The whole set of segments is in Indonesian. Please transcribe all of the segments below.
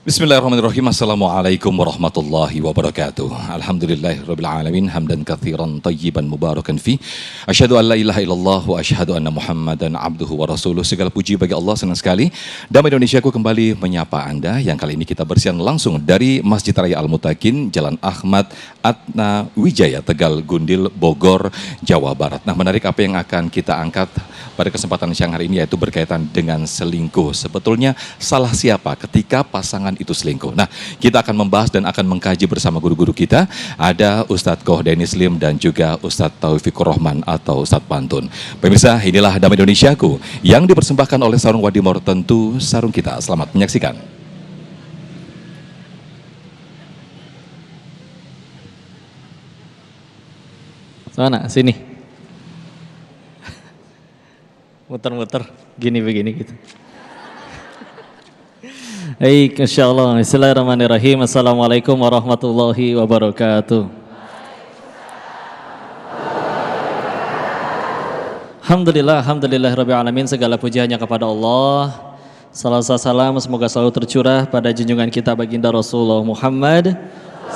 Bismillahirrahmanirrahim. Assalamualaikum warahmatullahi wabarakatuh. Alhamdulillahirabbil alamin hamdan katsiran thayyiban mubarakan fi. Asyhadu an la ilaha illallah wa asyhadu anna Muhammadan abduhu wa rasuluh. Segala puji bagi Allah, senang sekali Damai Indonesiaku kembali menyapa Anda yang kali ini kita bersiaran langsung dari Masjid Raya Al-Mutakin, Jalan Ahmad Atna Wijaya, Tegal Gundil, Bogor, Jawa Barat. Nah, menarik apa yang akan kita angkat pada kesempatan siang hari ini yaitu berkaitan dengan selingkuh. Sebetulnya salah siapa ketika pasangan itu selingkuh? Nah, kita akan membahas dan akan mengkaji bersama guru-guru kita. Ada Ustadz Koh Denis Lim dan juga Ustadz Taufikur Rahman atau Ustadz Pantun. Pemirsa, inilah Damai Indonesiaku yang dipersembahkan oleh Sarung Wadimor, tentu sarung kita. Selamat menyaksikan. Sana, sini. Muter-muter, gini begini gitu. Baik, insyaallah. Bismillahirrahmanirrahim. Assalamualaikum warahmatullahi wabarakatuh. Alhamdulillahirabbil alamin. Segala puji hanya kepada Allah. Salawat salam semoga selalu tercurah pada junjungan kita baginda Rasulullah Muhammad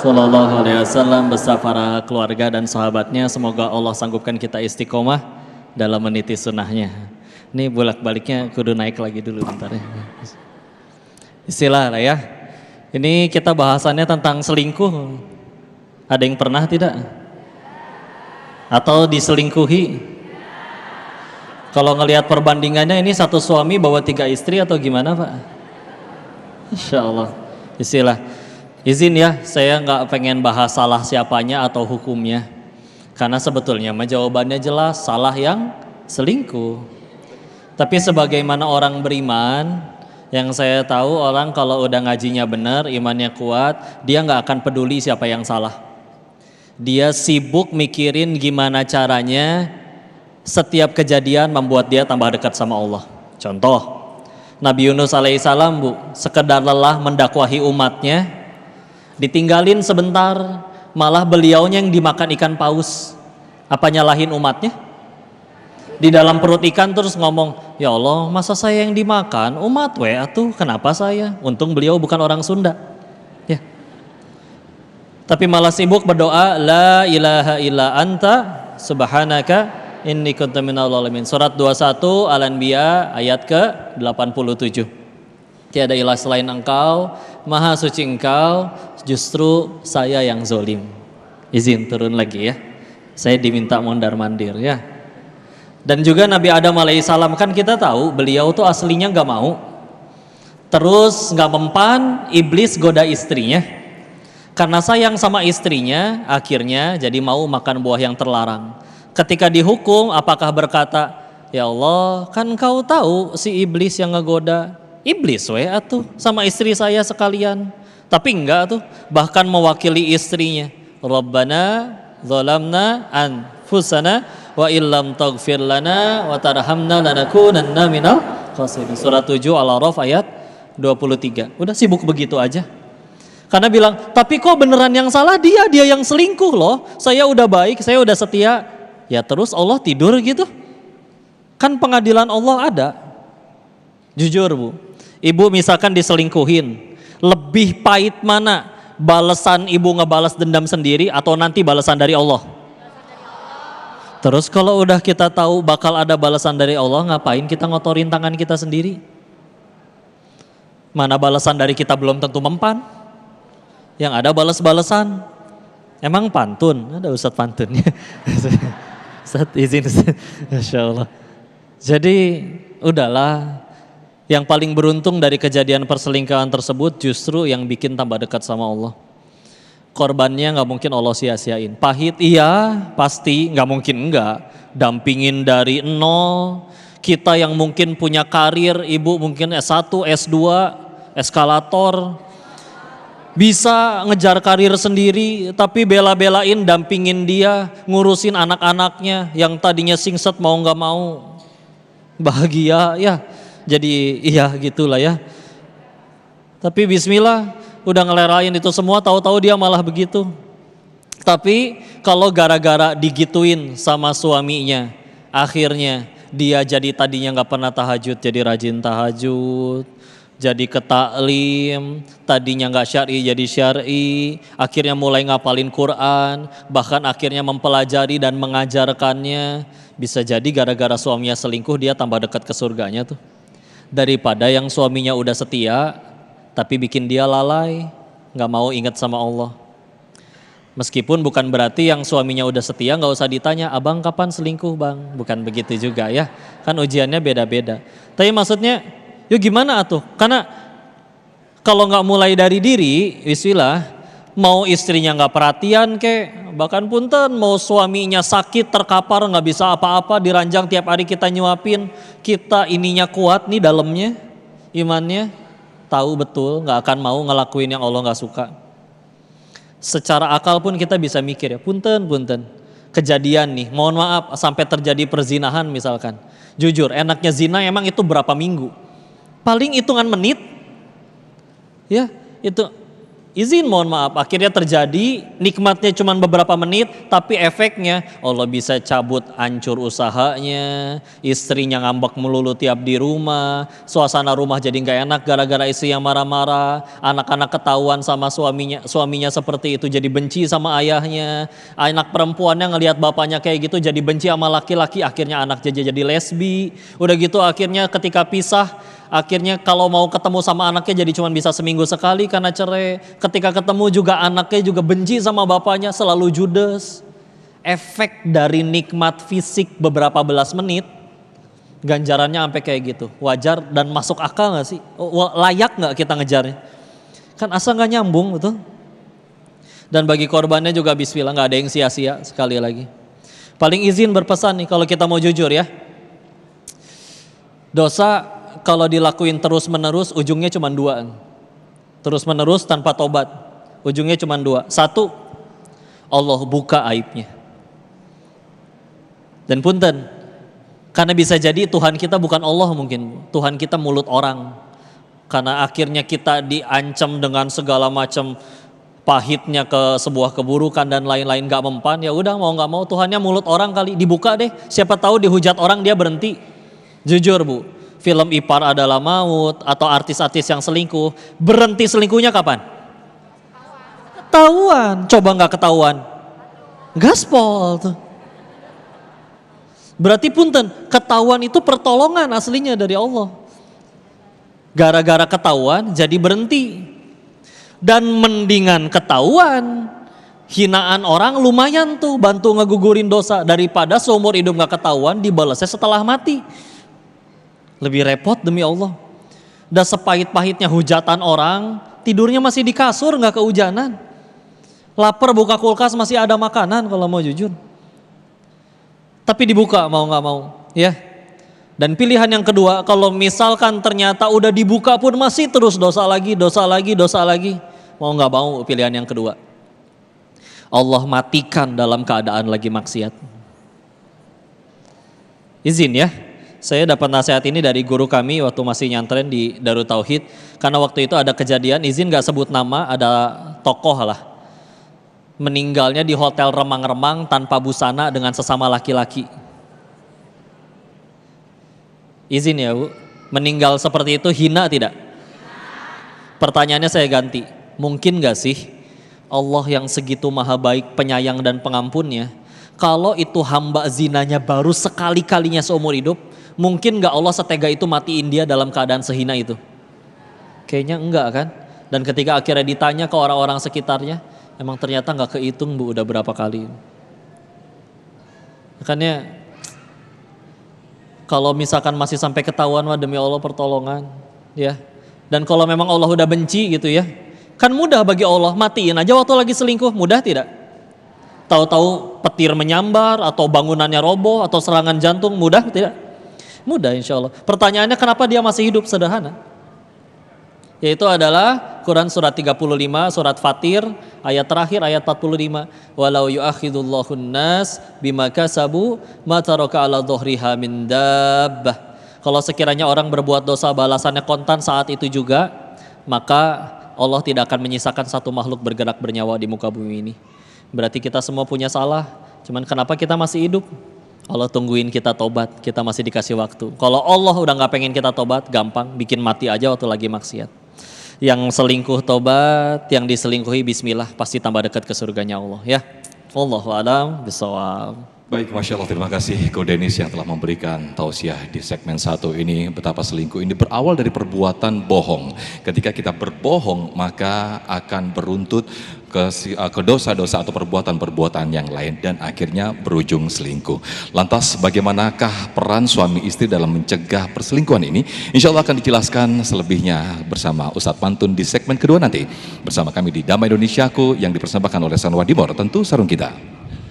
sallallahu alaihi wasallam beserta para keluarga dan sahabatnya. Semoga Allah sanggupkan kita istiqomah dalam meniti sunnahnya. Ini bolak-baliknya kudu naik lagi dulu bentar ya. Istilah lah ya. Ini kita bahasannya tentang selingkuh. Ada yang pernah tidak? Atau diselingkuhi? Kalau ngelihat perbandingannya ini satu suami bawa 3 istri atau gimana Pak? Insya Allah. Istilah. Izin ya, saya nggak pengen bahas salah siapanya atau hukumnya. Karena sebetulnya jawabannya jelas, salah yang selingkuh. Tapi sebagaimana orang beriman, yang saya tahu orang kalau udah ngajinya benar, imannya kuat, dia nggak akan peduli siapa yang salah. Dia sibuk mikirin gimana caranya setiap kejadian membuat dia tambah dekat sama Allah. Contoh, Nabi Yunus alaihissalam sekedar lelah mendakwahi umatnya, ditinggalin sebentar, malah beliaunya yang dimakan ikan paus. Apa nyalahin umatnya? Di dalam perut ikan terus ngomong, ya Allah masa saya yang dimakan, umat atuh kenapa saya? Untung beliau bukan orang Sunda ya. Tapi malah sibuk berdoa, la ilaha illa anta subhanaka inni kuntu minadh dhalimin. Surat 21 Al-Anbiya ayat ke-87. Tiada ilah selain engkau, maha suci engkau, justru saya yang zolim. Izin turun lagi ya, saya diminta mondar mandir ya. Dan juga Nabi Adam alaihissalam kan kita tahu beliau tuh aslinya gak mau. Terus gak mempan, iblis goda istrinya. Karena sayang sama istrinya, akhirnya jadi mau makan buah yang terlarang. Ketika dihukum, apakah berkata, ya Allah kan kau tahu si iblis yang ngegoda. Iblis atuh sama istri saya sekalian. Tapi enggak tuh, bahkan mewakili istrinya. Rabbana zalamna anfusana wa illam taghfir lana wa tarhamna lanakunanna minal khasirin. Surat 7 Al-A'raf ayat 23. Udah sibuk begitu aja. Karena bilang, tapi kok beneran yang salah dia yang selingkuh loh. Saya udah baik, saya udah setia. Ya terus Allah tidur gitu. Kan pengadilan Allah ada. Jujur Bu, ibu misalkan diselingkuhin, lebih pahit mana? Balasan ibu ngebalas dendam sendiri atau nanti balasan dari Allah? Terus kalau udah kita tahu bakal ada balasan dari Allah, ngapain kita ngotorin tangan kita sendiri? Mana balasan dari kita belum tentu mempan. Yang ada balas-balasan. Emang pantun? Ada Ustadz pantunnya. Ustadz izin. Masya Allah. Jadi udahlah. Yang paling beruntung dari kejadian perselingkuhan tersebut justru yang bikin tambah dekat sama Allah. Korbannya gak mungkin Allah sia-siain. Pahit iya, pasti gak mungkin enggak. Dampingin dari nol. Kita yang mungkin punya karir, ibu mungkin S1, S2, eskalator. Bisa ngejar karir sendiri, tapi bela-belain dampingin dia, ngurusin anak-anaknya yang tadinya singset mau gak mau. Bahagia ya. Jadi iya gitulah ya. Tapi bismillah, udah ngelerain itu semua, tahu-tahu dia malah begitu. Tapi kalau gara-gara digituin sama suaminya, akhirnya dia jadi tadinya nggak pernah tahajud jadi rajin tahajud, jadi ke taklim, tadinya nggak syar'i jadi syar'i, akhirnya mulai ngapalin Quran, bahkan akhirnya mempelajari dan mengajarkannya. Bisa jadi gara-gara suaminya selingkuh dia tambah dekat ke surganya tuh. Daripada yang suaminya udah setia, tapi bikin dia lalai, nggak mau ingat sama Allah. Meskipun bukan berarti yang suaminya udah setia nggak usah ditanya, abang kapan selingkuh bang? Bukan begitu juga ya, kan ujiannya beda-beda. Tapi maksudnya, yuk gimana atuh? Karena kalau nggak mulai dari diri, bismillah, mau istrinya nggak perhatian kek, bahkan punten mau suaminya sakit terkapar nggak bisa apa-apa, diranjang tiap hari kita nyuapin, kita ininya kuat nih dalamnya, imannya, tahu betul nggak akan mau ngelakuin yang Allah nggak suka. Secara akal pun kita bisa mikir ya, punten, kejadian nih, mohon maaf sampai terjadi perzinahan misalkan. Jujur, enaknya zina emang itu berapa minggu? Paling hitungan menit, ya itu izin mohon maaf, akhirnya terjadi, nikmatnya cuma beberapa menit, tapi efeknya Allah bisa cabut hancur usahanya, istrinya ngambek melulu tiap di rumah, suasana rumah jadi nggak enak gara-gara istri yang marah-marah, anak-anak ketahuan sama suaminya seperti itu jadi benci sama ayahnya, anak perempuannya ngelihat bapaknya kayak gitu jadi benci sama laki-laki, akhirnya anak jadi lesbi, udah gitu akhirnya ketika pisah, akhirnya kalau mau ketemu sama anaknya jadi cuma bisa seminggu sekali karena cerai. Ketika ketemu juga anaknya juga benci sama bapaknya, selalu judes. Efek dari nikmat fisik beberapa belas menit, ganjarannya sampai kayak gitu. Wajar dan masuk akal gak sih? Layak gak kita ngejarnya? Kan asal gak nyambung betul. Dan bagi korbannya juga bismillah, gak ada yang sia-sia sekali lagi. Paling izin berpesan nih kalau kita mau jujur ya. Dosa kalau dilakuin terus-menerus ujungnya cuma dua. Terus-menerus tanpa tobat ujungnya cuma dua. Satu, Allah buka aibnya. Dan punten, karena bisa jadi Tuhan kita bukan Allah mungkin. Tuhan kita mulut orang. Karena akhirnya kita diancam dengan segala macam pahitnya ke sebuah keburukan dan lain-lain gak mempan. Ya udah mau gak mau Tuhannya mulut orang kali, dibuka deh. Siapa tahu dihujat orang dia berhenti. Jujur bu, film Ipar Adalah Maut atau artis-artis yang selingkuh, berhenti selingkuhnya kapan? Ketahuan. Coba nggak ketahuan, gaspol tuh. Berarti punten, ketahuan itu pertolongan aslinya dari Allah. Gara-gara ketahuan jadi berhenti. Dan mendingan ketahuan, hinaan orang lumayan tuh bantu ngegugurin dosa daripada seumur hidup nggak ketahuan dibalasnya setelah mati. Lebih repot demi Allah. Dan sepahit-pahitnya hujatan orang, tidurnya masih di kasur gak kehujanan. Lapar buka kulkas masih ada makanan kalau mau jujur. Tapi dibuka mau gak mau ya. Dan pilihan yang kedua, kalau misalkan ternyata udah dibuka pun masih terus dosa lagi. Mau gak mau pilihan yang kedua, Allah matikan dalam keadaan lagi maksiat. Izin ya, saya dapat nasihat ini dari guru kami waktu masih nyantren di Darut Tauhid. Karena waktu itu ada kejadian, izin gak sebut nama, ada tokoh lah. Meninggalnya di hotel remang-remang tanpa busana dengan sesama laki-laki. Izin ya bu, meninggal seperti itu hina tidak? Pertanyaannya saya ganti, mungkin gak sih Allah yang segitu maha baik, penyayang dan pengampunnya, kalau itu hamba zinanya baru sekali-kalinya seumur hidup, mungkin gak Allah setega itu matiin dia dalam keadaan sehina itu? Kayaknya enggak kan? Dan ketika akhirnya ditanya ke orang-orang sekitarnya, emang ternyata gak kehitung bu udah berapa kali. Makanya kalau misalkan masih sampai ketahuan mah demi Allah pertolongan ya. Dan kalau memang Allah udah benci gitu ya, kan mudah bagi Allah matiin aja waktu lagi selingkuh, mudah tidak? Tahu-tahu petir menyambar atau bangunannya roboh atau serangan jantung, mudah tidak? Mudah insya Allah. Pertanyaannya kenapa dia masih hidup? Sederhana. Yaitu adalah Quran surat 35, surat Fatir, ayat terakhir ayat 45. Walau yu'akhidullahun nas bima kasabu ma taraka ala dhuhriha min dabbah. Kalau sekiranya orang berbuat dosa balasannya kontan saat itu juga, maka Allah tidak akan menyisakan satu makhluk bergerak bernyawa di muka bumi ini. Berarti kita semua punya salah. Cuman kenapa kita masih hidup? Kalau tungguin kita tobat, kita masih dikasih waktu. Kalau Allah udah nggak pengen kita tobat, gampang, bikin mati aja waktu lagi maksiat. Yang selingkuh tobat, yang diselingkuhi bismillah, pasti tambah dekat ke surganya Allah ya. Wallahu a'lam bishawab. Baik, Masya Allah, terima kasih Ko Denis yang telah memberikan tausiah di segmen 1 ini. Betapa selingkuh ini berawal dari perbuatan bohong. Ketika kita berbohong, maka akan beruntut ke dosa-dosa atau perbuatan-perbuatan yang lain dan akhirnya berujung selingkuh. Lantas bagaimanakah peran suami istri dalam mencegah perselingkuhan ini? Insya Allah akan dijelaskan selebihnya bersama Ustadz Pantun di segmen kedua nanti. Bersama kami di Damai Indonesiaku yang dipersembahkan oleh Sanwa Dimor, tentu sarung kita.